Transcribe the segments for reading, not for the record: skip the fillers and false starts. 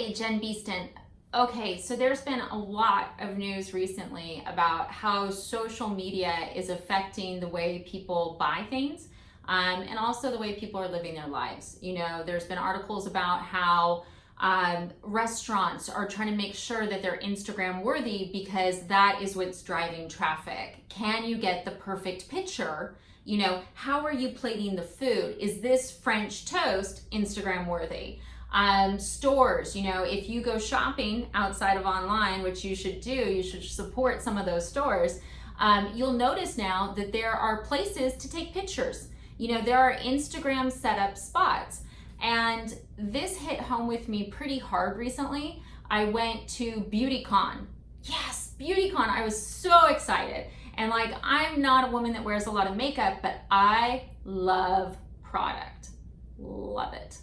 Hi, Jen Beeston. Okay, so there's been a lot of news recently about how social media is affecting the way people buy things, and also the way people are living their lives. You know, there's been articles about how restaurants are trying to make sure that they're Instagram worthy because that is what's driving traffic. Can you get the perfect picture? You know, how are you plating the food? Is this French toast Instagram worthy? Stores, you know, if you go shopping outside of online, which you should do, you should support some of those stores. You'll notice now that there are places to take pictures. You know, there are Instagram setup spots. And this hit home with me pretty hard recently. I went to BeautyCon. Yes, BeautyCon. I was so excited. And like, I'm not a woman that wears a lot of makeup, but I love product. Love it.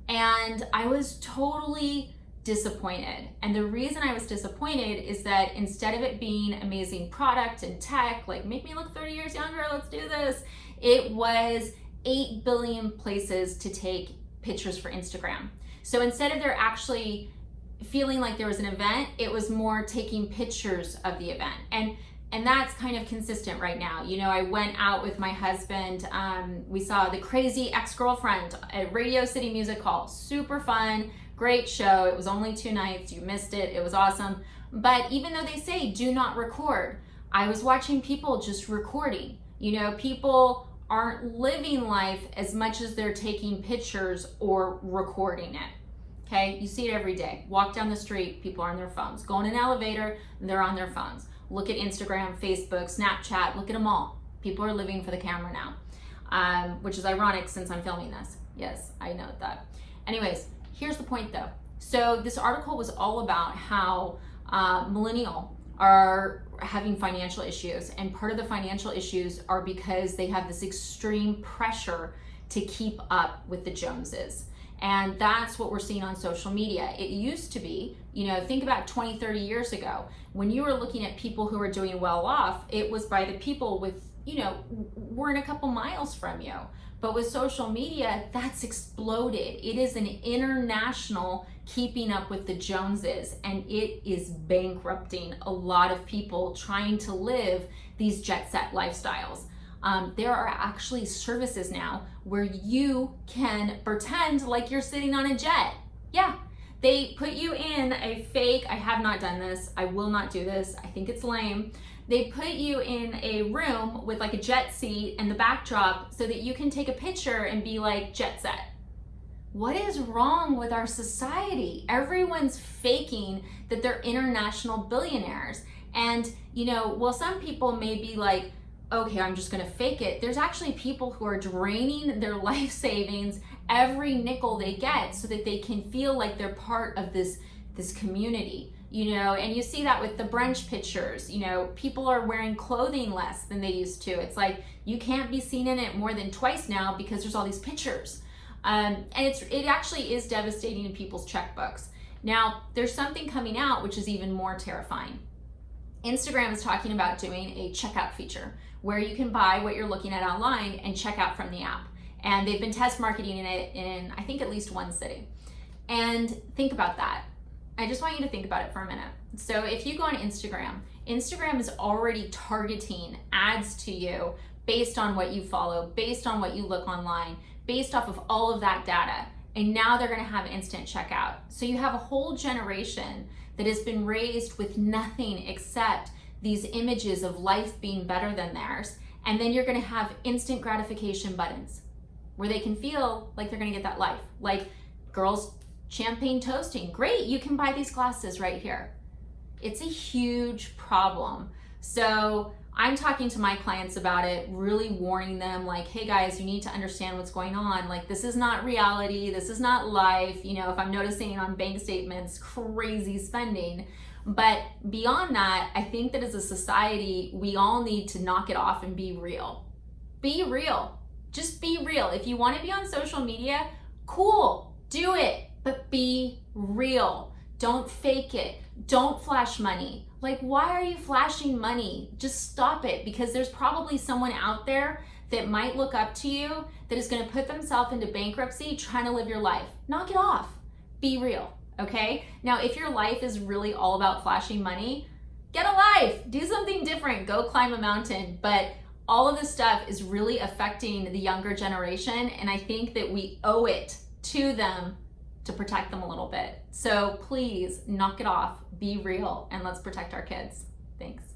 And I was totally disappointed. And the reason I was disappointed is that instead of it being amazing product and tech, like make me look 30 years younger, let's do this, it was 8 billion places to take pictures for Instagram. So instead of there actually feeling like there was an event, it was more taking pictures of the event. And that's kind of consistent right now. You know, I went out with my husband. We saw The Crazy Ex-Girlfriend at Radio City Music Hall. Super fun, great show. It was only 2 nights. You missed it. It was awesome. But even though they say do not record, I was watching people just recording. You know, people aren't living life as much as they're taking pictures or recording it. Okay, you see it every day. Walk down the street, people are on their phones. Go in an elevator, they're on their phones. Look at Instagram, Facebook, Snapchat, look at them all. People are living for the camera now, which is ironic since I'm filming this. Yes, I know that. Anyways, here's the point though. So this article was all about how millennials are having financial issues, and part of the financial issues are because they have this extreme pressure to keep up with the Joneses. And that's what we're seeing on social media. It used to be, you know, think about 20, 30 years ago, when you were looking at people who were doing well off, it was by the people with, you know, we're in a couple miles from you. But with social media, that's exploded. It is an international keeping up with the Joneses, and it is bankrupting a lot of people trying to live these jet set lifestyles. There are actually services now where you can pretend like you're sitting on a jet. Yeah, they put you in a fake, I have not done this, I will not do this, I think it's lame. They put you in a room with like a jet seat and the backdrop so that you can take a picture and be like jet set. What is wrong with our society? Everyone's faking that they're international billionaires. And, you know, well, some people may be like, okay, I'm just gonna fake it. There's actually people who are draining their life savings, every nickel they get, so that they can feel like they're part of this community, you know. And you see that with the brunch pictures. You know, people are wearing clothing less than they used to. It's like you can't be seen in it more than twice now because there's all these pictures. And it actually is devastating in people's checkbooks. Now, there's something coming out which is even more terrifying. Instagram is talking about doing a checkout feature where you can buy what you're looking at online and check out from the app. And they've been test marketing it in, I think, at least one city. And think about that. I just want you to think about it for a minute. So if you go on Instagram, Instagram is already targeting ads to you based on what you follow, based on what you look online, based off of all of that data. And now they're gonna have instant checkout. So you have a whole generation that has been raised with nothing except these images of life being better than theirs. And then you're gonna have instant gratification buttons where they can feel like they're gonna get that life. Like girls champagne toasting, great, you can buy these glasses right here. It's a huge problem. So I'm talking to my clients about it, really warning them like, hey guys, you need to understand what's going on. Like, this is not reality, this is not life. You know, if I'm noticing on bank statements, crazy spending. But beyond that, I think that as a society, we all need to knock it off and be real. Be real, just be real. If you wanna be on social media, cool, do it, but be real. Don't fake it, don't flash money. Like, why are you flashing money? Just stop it, because there's probably someone out there that might look up to you that is gonna put themselves into bankruptcy trying to live your life. Knock it off, be real, okay? Now, if your life is really all about flashing money, get a life, do something different, go climb a mountain. But all of this stuff is really affecting the younger generation, and I think that we owe it to them to protect them a little bit. So please knock it off, be real, and let's protect our kids. Thanks.